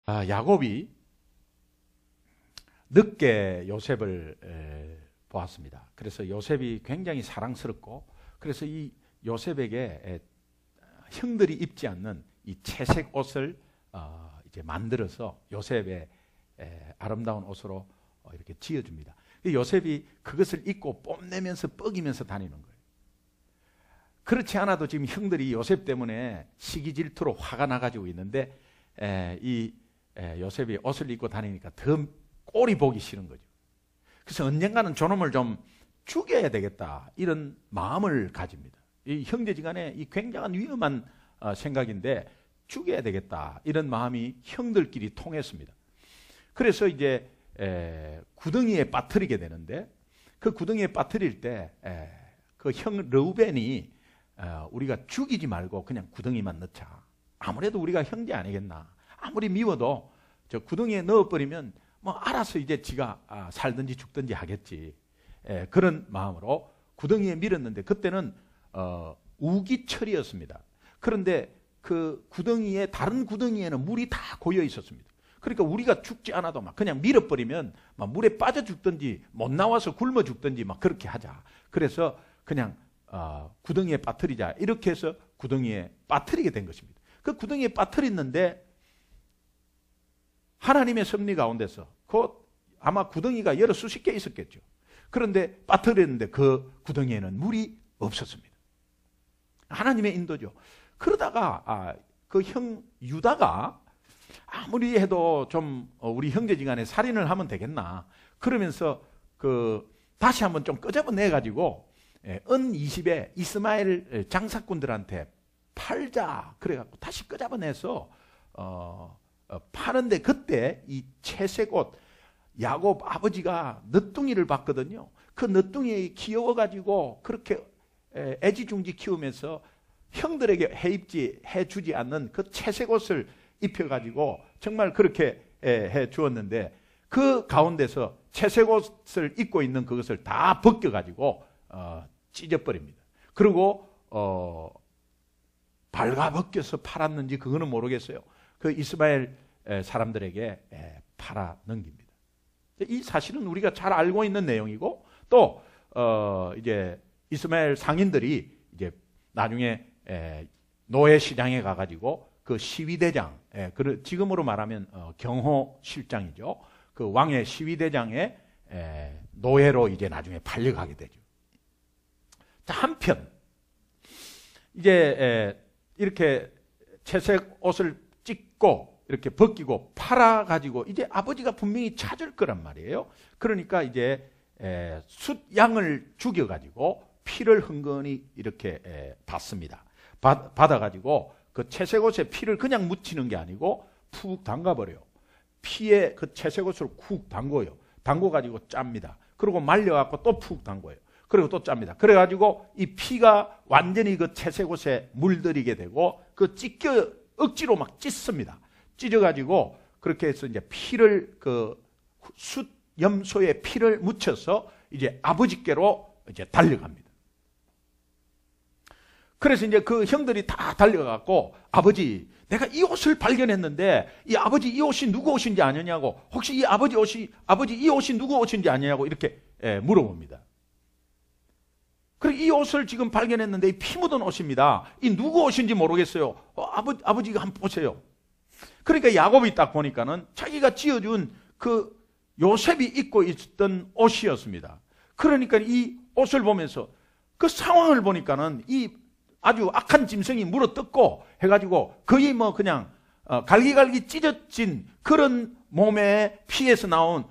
야곱이 늦게 요셉을 보았습니다. 그래서 요셉이 굉장히 사랑스럽고, 그래서 이 요셉에게 형들이 입지 않는 이 채색 옷을 이제 만들어서 요셉의 아름다운 옷으로 이렇게 지어줍니다. 요셉이 그것을 입고 뽐내면서 뻐기면서 다니는 거예요. 그렇지 않아도 지금 형들이 요셉 때문에 시기 질투로 화가 나가지고 있는데, 이 요셉이 옷을 입고 다니니까 더 꼴이 보기 싫은 거죠. 그래서 언젠가는 저놈을 좀 죽여야 되겠다, 이런 마음을 가집니다. 이 형제지간에 이 굉장한 위험한 생각인데 죽여야 되겠다, 이런 마음이 형들끼리 통했습니다. 그래서 이제 구덩이에 빠뜨리게 되는데, 그 구덩이에 빠뜨릴 때 그 형 르우벤이 우리가 죽이지 말고 그냥 구덩이만 넣자. 아무래도 우리가 형제 아니겠나. 아무리 미워도 저 구덩이에 넣어버리면 뭐 알아서 이제 지가 살든지 죽든지 하겠지. 그런 마음으로 구덩이에 밀었는데, 그때는 우기철이었습니다. 그런데 그 구덩이에, 다른 구덩이에는 물이 다 고여 있었습니다. 그러니까 우리가 죽지 않아도 막 그냥 밀어버리면 막 물에 빠져 죽든지 못 나와서 굶어 죽든지 막 그렇게 하자. 그래서 그냥 구덩이에 빠뜨리자, 이렇게 해서 구덩이에 빠뜨리게 된 것입니다. 그 구덩이에 빠뜨렸는데 하나님의 섭리 가운데서 아마 구덩이가 여러 수십 개 있었겠죠. 그런데 빠뜨렸는데 그 구덩이에는 물이 없었습니다. 하나님의 인도죠. 그러다가 그 형 유다가 아무리 해도 좀 우리 형제지간에 살인을 하면 되겠나, 그러면서 다시 한번 좀 끄집어내 가지고 은 20에 이스마엘 장사꾼들한테 팔자, 그래갖고 다시 끄집어내서 파는데, 그때 이 채색 옷, 야곱 아버지가 늦둥이를 봤거든요. 그 늦둥이 귀여워가지고 그렇게 애지중지 키우면서 형들에게 해주지 않는 그 채색 옷을 입혀가지고 정말 그렇게 해 주었는데, 그 가운데서 채색 옷을 입고 있는 그것을 다 벗겨가지고 찢어버립니다. 그리고 발가벗겨서 팔았는지 그거는 모르겠어요. 그 이스마엘 사람들에게 팔아 넘깁니다. 이 사실은 우리가 잘 알고 있는 내용이고, 또 이제 이스마엘 상인들이 이제 나중에 노예 시장에 가가지고 그 시위대장, 지금으로 말하면 경호실장이죠. 그 왕의 시위대장의 노예로 이제 나중에 팔려가게 되죠. 자, 한편 이제 이렇게 채색 옷을 찢고 이렇게 벗기고 팔아가지고 이제 아버지가 분명히 찾을 거란 말이에요. 그러니까 이제 숫양을 죽여가지고 피를 흥건히 이렇게 받습니다. 받아가지고 그 채색 옷에 피를 그냥 묻히는 게 아니고 푹 담가버려요. 피에 그 채색 옷을 쿡 담궈요. 담궈가지고 짭니다. 그리고 말려갖고 또 푹 담궈요. 그리고 또 짭니다. 그래가지고 이 피가 완전히 그 채색 옷에 물들이게 되고, 그 억지로 막 찢습니다. 찢어가지고 그렇게 해서 이제 피를 그 숫염소에 피를 묻혀서 이제 아버지께로 이제 달려갑니다. 그래서 이제 그 형들이 다 달려가고, 아버지, 내가 이 옷을 발견했는데 이 아버지 이 옷이 누구 옷인지 아느냐고, 혹시 이 아버지 이 옷이 누구 옷인지 아느냐고 이렇게 물어봅니다. 그리고 이 옷을 지금 발견했는데 이 피 묻은 옷입니다. 이 누구 옷인지 모르겠어요. 아버지가 한번 보세요. 그러니까 야곱이 딱 보니까는 자기가 지어준 그 요셉이 입고 있던 옷이었습니다. 그러니까 이 옷을 보면서 그 상황을 보니까는 이 아주 악한 짐승이 물어뜯고 해가지고 거의 뭐 그냥 갈기갈기 찢어진 그런 몸의 피에서 나온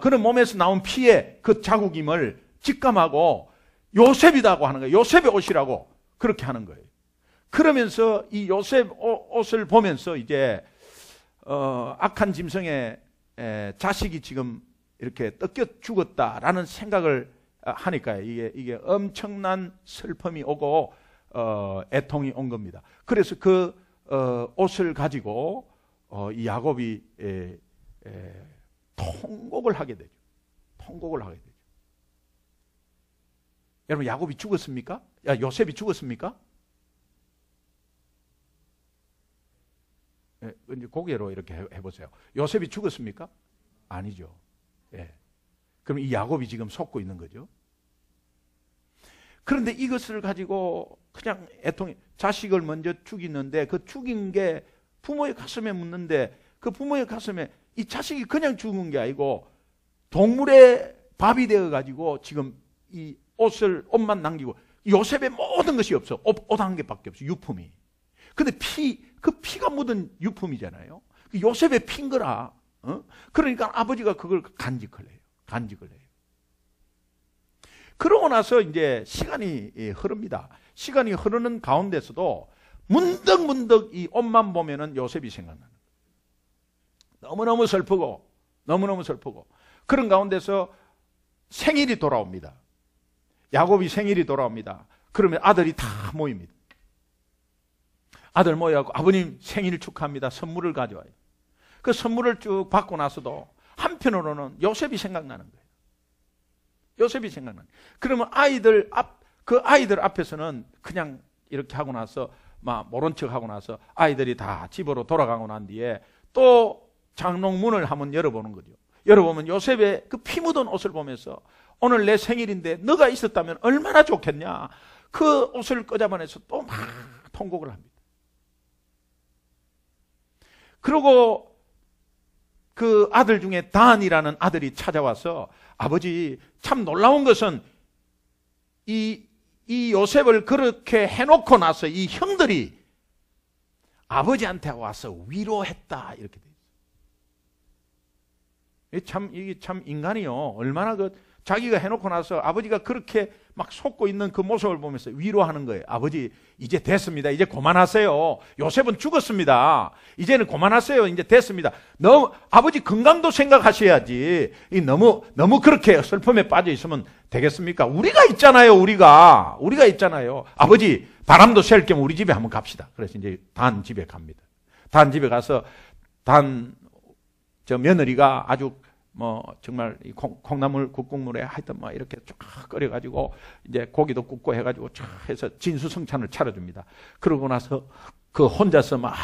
그런 몸에서 나온 피의 그 자국임을 직감하고 요셉이라고 하는 거예요. 요셉의 옷이라고 그렇게 하는 거예요. 그러면서 이 요셉 옷을 보면서 이제 악한 짐승의 자식이 지금 이렇게 뜯겨 죽었다라는 생각을 하니까 이게 엄청난 슬픔이 오고 애통이 온 겁니다. 그래서 그 옷을 가지고 이 야곱이 통곡을 하게 되죠. 통곡을 하게 되죠. 여러분, 야곱이 죽었습니까? 요셉이 죽었습니까? 이제 고개로 이렇게 해보세요. 요셉이 죽었습니까? 아니죠. 예. 그럼 이 야곱이 지금 속고 있는 거죠. 그런데 이것을 가지고 그냥 애통이 자식을 먼저 죽이는데 그 죽인 게 부모의 가슴에 묻는데 그 부모의 가슴에 이 자식이 그냥 죽은 게 아니고 동물의 밥이 되어 가지고 지금 이 옷만 남기고 요셉의 모든 것이 없어. 옷 한 개밖에 없어. 유품이. 근데 그 피가 묻은 유품이잖아요. 요셉의 피인 거라. 그러니까 아버지가 그걸 간직을 해요. 그러고 나서 이제 시간이 흐릅니다. 시간이 흐르는 가운데서도 문득 이 옷만 보면은 요셉이 생각나는 거예요. 너무너무 슬프고 그런 가운데서 생일이 돌아옵니다. 야곱이 생일이 돌아옵니다. 그러면 아들이 다 모입니다. 아들 모여갖고 아버님 생일 축하합니다. 선물을 가져와요. 그 선물을 쭉 받고 나서도 한편으로는 요셉이 생각나는 거예요. 그러면 그 아이들 앞에서는 그냥 이렇게 하고 나서 막 모른 척 하고 나서 아이들이 다 집으로 돌아가고 난 뒤에 또 장롱문을 한번 열어보는 거죠. 열어보면 요셉의 그 피 묻은 옷을 보면서 오늘 내 생일인데 너가 있었다면 얼마나 좋겠냐. 그 옷을 꺼잡아내서 또 막 통곡을 합니다. 그리고 그 아들 중에 단이라는 아들이 찾아와서 아버지 참 놀라운 것은 이 요셉을 그렇게 해놓고 나서 이 형들이 아버지한테 와서 위로했다 이렇게 돼 있어요. 이게 참 인간이요 얼마나 자기가 해놓고 나서 아버지가 그렇게 막 속고 있는 그 모습을 보면서 위로하는 거예요. 아버지 이제 됐습니다. 이제 그만하세요. 요셉은 죽었습니다. 이제는 그만하세요. 이제 됐습니다. 아버지 건강도 생각하셔야지. 너무 그렇게 슬픔에 빠져 있으면 되겠습니까? 우리가 있잖아요. 우리가 있잖아요. 아버지 바람도 쐴 겸 우리 집에 한번 갑시다. 그래서 이제 단 집에 갑니다. 단 집에 가서 저 며느리가 아주 정말 이 콩나물 국국물에 하여튼 이렇게 쫙 끓여가지고 이제 고기도 굽고 해가지고 쫙 해서 진수성찬을 차려줍니다. 그러고 나서 그 혼자서 막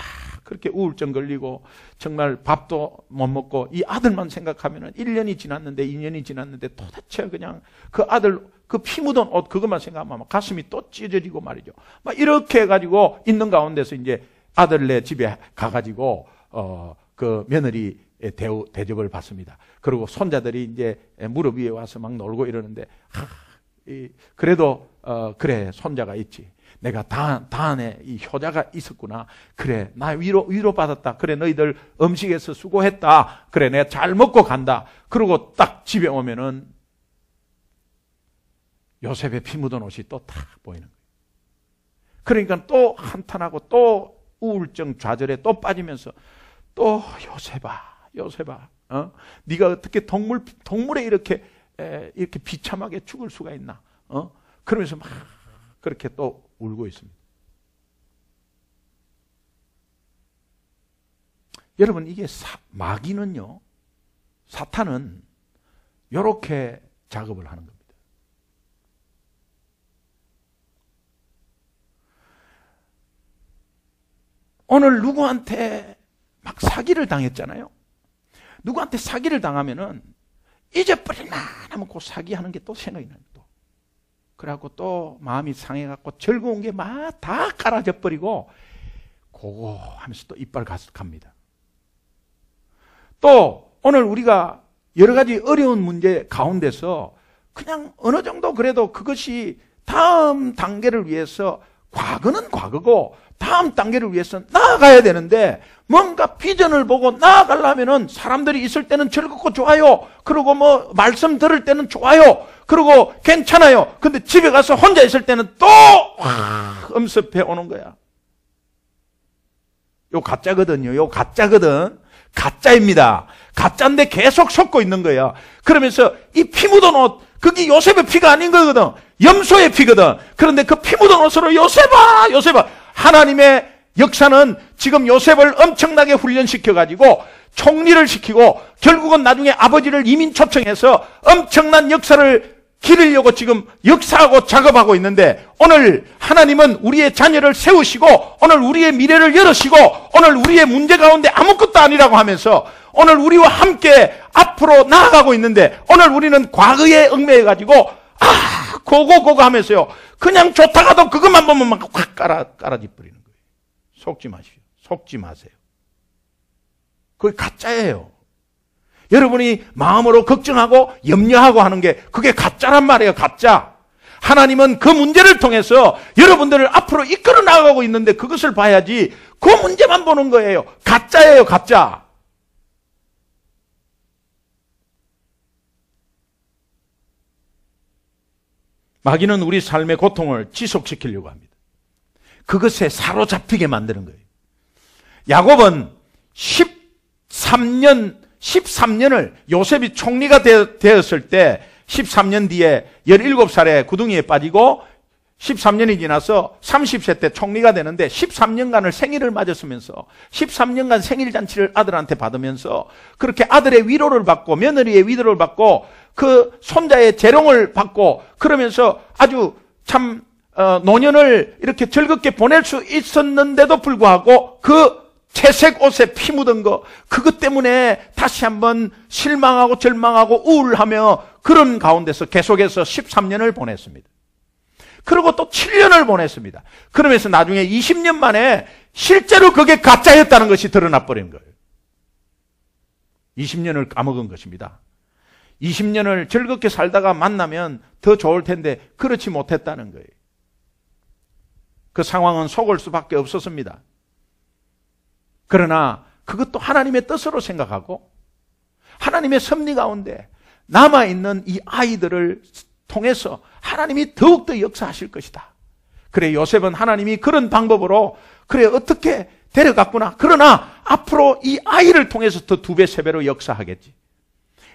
그렇게 우울증 걸리고 정말 밥도 못 먹고 이 아들만 생각하면은 1년이 지났는데 2년이 지났는데 도대체 그냥 그 아들 그 피 묻은 옷 그것만 생각하면 가슴이 또 찢어지고 말이죠. 막 이렇게 해가지고 있는 가운데서 이제 아들네 집에 가가지고 그 며느리 대접을 받습니다. 그리고 손자들이 이제 무릎 위에 와서 막 놀고 이러는데 그래도 그래 손자가 있지. 내가 단에 이 효자가 있었구나. 그래 나 위로 받았다. 그래 너희들 음식에서 수고했다. 그래 내가 잘 먹고 간다. 그리고 딱 집에 오면은 요셉의 피 묻은 옷이 또 탁 보이는 거예요. 그러니까 또 한탄하고 또 우울증 좌절에 또 빠지면서 또 요셉아, 네가 어떻게 동물에 이렇게 비참하게 죽을 수가 있나? 그러면서 막 그렇게 또 울고 있습니다. 여러분 이게 마귀는요, 사탄은 이렇게 작업을 하는 겁니다. 오늘 누구한테 막 사기를 당했잖아요. 누구한테 사기를 당하면은 잊어버릴만 하면 그 사기하는 게 또 생각이 나요. 또. 그래갖고 또 마음이 상해갖고 즐거운 게 막 다 깔아져 버리고 그거 하면서 또 이빨 갑니다. 또 오늘 우리가 여러 가지 어려운 문제 가운데서 그냥 어느 정도 그래도 그것이 다음 단계를 위해서 과거는 과거고 다음 단계를 위해서 나아가야 되는데 뭔가 비전을 보고 나아가려면은 사람들이 있을 때는 즐겁고 좋아요. 그리고 말씀 들을 때는 좋아요. 그리고 괜찮아요. 근데 집에 가서 혼자 있을 때는 또 엄습해 오는 거야. 요 가짜거든요. 요 가짜거든. 가짜입니다. 가짜인데 계속 속고 있는 거야. 그러면서 이 피 묻은 옷, 그게 요셉의 피가 아닌 거거든. 염소의 피거든. 그런데 그 피 묻은 옷으로 요셉아! 하나님의 역사는 지금 요셉을 엄청나게 훈련시켜가지고 총리를 시키고 결국은 나중에 아버지를 이민 초청해서 엄청난 역사를 기르려고 지금 역사하고 작업하고 있는데, 오늘 하나님은 우리의 자녀를 세우시고 오늘 우리의 미래를 열으시고 오늘 우리의 문제 가운데 아무것도 아니라고 하면서 오늘 우리와 함께 앞으로 나아가고 있는데, 오늘 우리는 과거에 얽매여가지고 고고 하면서요, 그냥 좋다가도 그것만 보면 막 확 깔아지 버리는 거예요. 속지 마십시오. 속지 마세요. 그게 가짜예요. 여러분이 마음으로 걱정하고 염려하고 하는 게 그게 가짜란 말이에요. 가짜. 하나님은 그 문제를 통해서 여러분들을 앞으로 이끌어 나가고 있는데 그것을 봐야지, 그 문제만 보는 거예요. 가짜예요. 가짜. 마귀는 우리 삶의 고통을 지속시키려고 합니다. 그것에 사로잡히게 만드는 거예요. 야곱은 13년을 요셉이 총리가 되었을 때 13년 뒤에 17살에 구덩이에 빠지고 13년이 지나서 30세 때 총리가 되는데 13년간을 생일을 맞았으면서 13년간 생일잔치를 아들한테 받으면서 그렇게 아들의 위로를 받고 며느리의 위로를 받고 그 손자의 재롱을 받고 그러면서 아주 참 노년을 이렇게 즐겁게 보낼 수 있었는데도 불구하고 그 채색 옷에 피 묻은 거, 그것 때문에 다시 한번 실망하고 절망하고 우울하며 그런 가운데서 계속해서 13년을 보냈습니다. 그리고 또 7년을 보냈습니다. 그러면서 나중에 20년 만에 실제로 그게 가짜였다는 것이 드러나 버린 거예요. 20년을 까먹은 것입니다. 20년을 즐겁게 살다가 만나면 더 좋을 텐데 그렇지 못했다는 거예요. 그 상황은 속을 수밖에 없었습니다. 그러나 그것도 하나님의 뜻으로 생각하고 하나님의 섭리 가운데 남아있는 이 아이들을 통해서 하나님이 더욱더 역사하실 것이다. 그래, 요셉은 하나님이 그런 방법으로 그래 어떻게 데려갔구나. 그러나 앞으로 이 아이를 통해서 더 2배, 3배로 역사하겠지.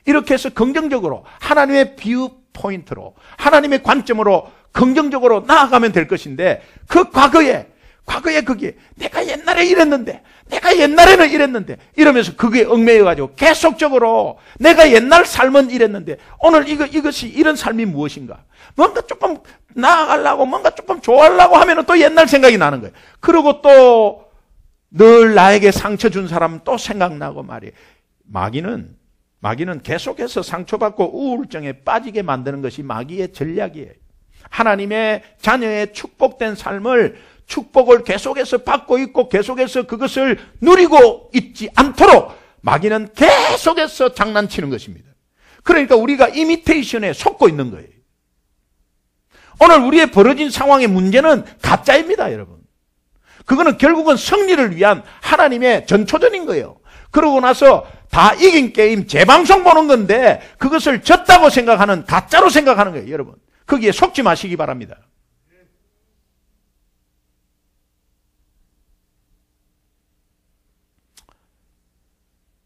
이렇게 해서 긍정적으로 하나님의 뷰 포인트로 하나님의 관점으로 긍정적으로 나아가면 될 것인데, 그 과거에 그게 내가 옛날에 이랬는데 내가 옛날에는 이랬는데 이러면서 그게 얽매여가지고 계속적으로 내가 옛날 삶은 이랬는데 오늘 이것이 이런 삶이 무엇인가, 뭔가 조금 나아가려고 뭔가 조금 좋아하려고 하면 또 옛날 생각이 나는 거예요. 그리고 또 늘 나에게 상처 준 사람 또 생각나고 말이에요. 마귀는 계속해서 상처받고 우울증에 빠지게 만드는 것이 마귀의 전략이에요. 하나님의 자녀의 축복된 삶을, 축복을 계속해서 받고 있고 계속해서 그것을 누리고 있지 않도록 마귀는 계속해서 장난치는 것입니다. 그러니까 우리가 이미테이션에 속고 있는 거예요. 오늘 우리의 벌어진 상황의 문제는 가짜입니다, 여러분. 그거는 결국은 승리를 위한 하나님의 전초전인 거예요. 그러고 나서 다 이긴 게임 재방송 보는 건데 그것을 졌다고 생각하는, 가짜로 생각하는 거예요, 여러분. 거기에 속지 마시기 바랍니다.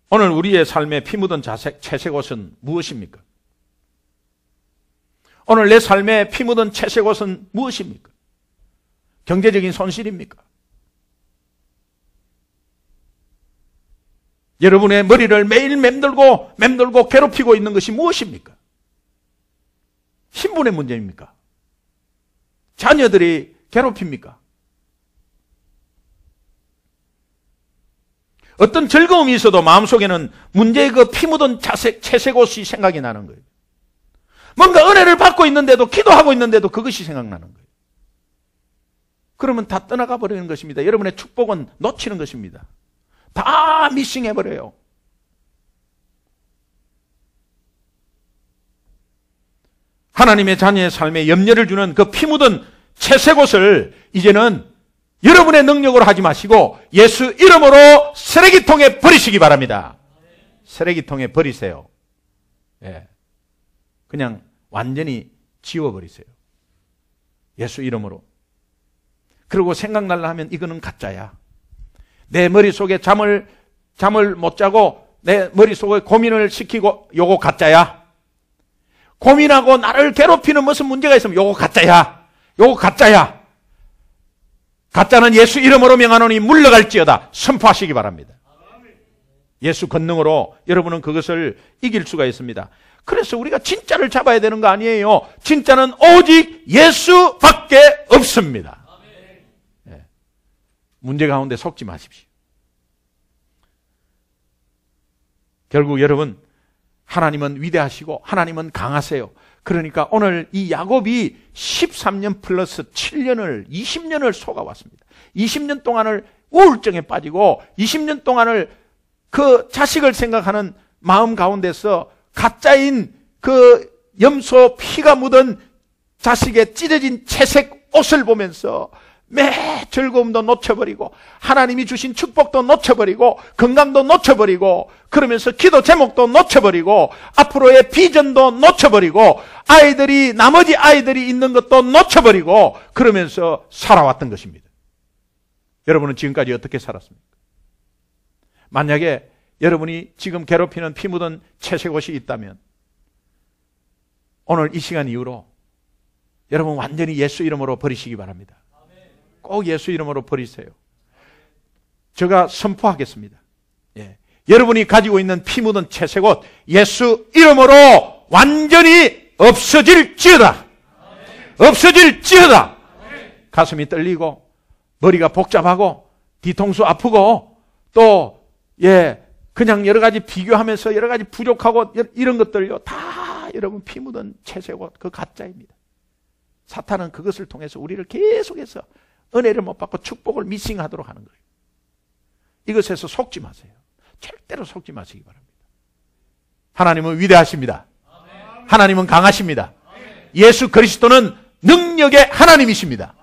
오늘 우리의 삶에 피 묻은 채색 옷은 무엇입니까? 오늘 내 삶에 피 묻은 채색 옷은 무엇입니까? 경제적인 손실입니까? 여러분의 머리를 매일 맴돌고 괴롭히고 있는 것이 무엇입니까? 신분의 문제입니까? 자녀들이 괴롭힙니까? 어떤 즐거움이 있어도 마음속에는 문제의 그 피 묻은 채색 옷이 생각이 나는 거예요. 뭔가 은혜를 받고 있는데도, 기도하고 있는데도 그것이 생각나는 거예요. 그러면 다 떠나가 버리는 것입니다. 여러분의 축복은 놓치는 것입니다. 다 미싱해버려요. 하나님의 자녀의 삶에 염려를 주는 그 피 묻은 채색 옷을 이제는 여러분의 능력으로 하지 마시고 예수 이름으로 쓰레기통에 버리시기 바랍니다. 쓰레기통에 버리세요. 예. 그냥 완전히 지워버리세요. 예수 이름으로. 그리고 생각날라 하면 이거는 가짜야. 내 머릿속에 잠을 못 자고 내 머릿속에 고민을 시키고 요거 가짜야. 고민하고 나를 괴롭히는 무슨 문제가 있으면 요거 가짜야. 요거 가짜야. 가짜는 예수 이름으로 명하노니 물러갈지어다. 선포하시기 바랍니다. 예수 권능으로 여러분은 그것을 이길 수가 있습니다. 그래서 우리가 진짜를 잡아야 되는 거 아니에요. 진짜는 오직 예수밖에 없습니다. 네. 문제 가운데 속지 마십시오. 결국 여러분, 하나님은 위대하시고 하나님은 강하세요. 그러니까 오늘 이 야곱이 13년 플러스 7년을 20년을 속아왔습니다. 20년 동안을 우울증에 빠지고 20년 동안을 그 자식을 생각하는 마음 가운데서 가짜인 그 염소 피가 묻은 자식의 찢어진 채색 옷을 보면서 매 즐거움도 놓쳐버리고 하나님이 주신 축복도 놓쳐버리고 건강도 놓쳐버리고 그러면서 기도 제목도 놓쳐버리고 앞으로의 비전도 놓쳐버리고 아이들이 나머지 아이들이 있는 것도 놓쳐버리고 그러면서 살아왔던 것입니다. 여러분은 지금까지 어떻게 살았습니까? 만약에 여러분이 지금 괴롭히는 피 묻은 채색 옷이 있다면 오늘 이 시간 이후로 여러분 완전히 예수 이름으로 버리시기 바랍니다. 꼭 예수 이름으로 버리세요. 제가 선포하겠습니다. 예. 여러분이 가지고 있는 피 묻은 채색 옷 예수 이름으로 완전히 없어질지어다. 없어질지어다. 가슴이 떨리고 머리가 복잡하고 뒤통수 아프고 또 그냥 여러 가지 비교하면서 여러 가지 부족하고 이런 것들요 다 여러분 피 묻은 채색 옷 그 가짜입니다. 사탄은 그것을 통해서 우리를 계속해서 은혜를 못 받고 축복을 미싱하도록 하는 거예요. 이것에서 속지 마세요. 절대로 속지 마시기 바랍니다. 하나님은 위대하십니다. 하나님은 강하십니다. 예수 그리스도는 능력의 하나님이십니다.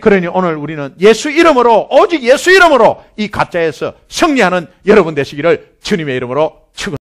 그러니 오늘 우리는 예수 이름으로 오직 예수 이름으로 이 가짜에서 승리하는 여러분 되시기를 주님의 이름으로 축원합니다.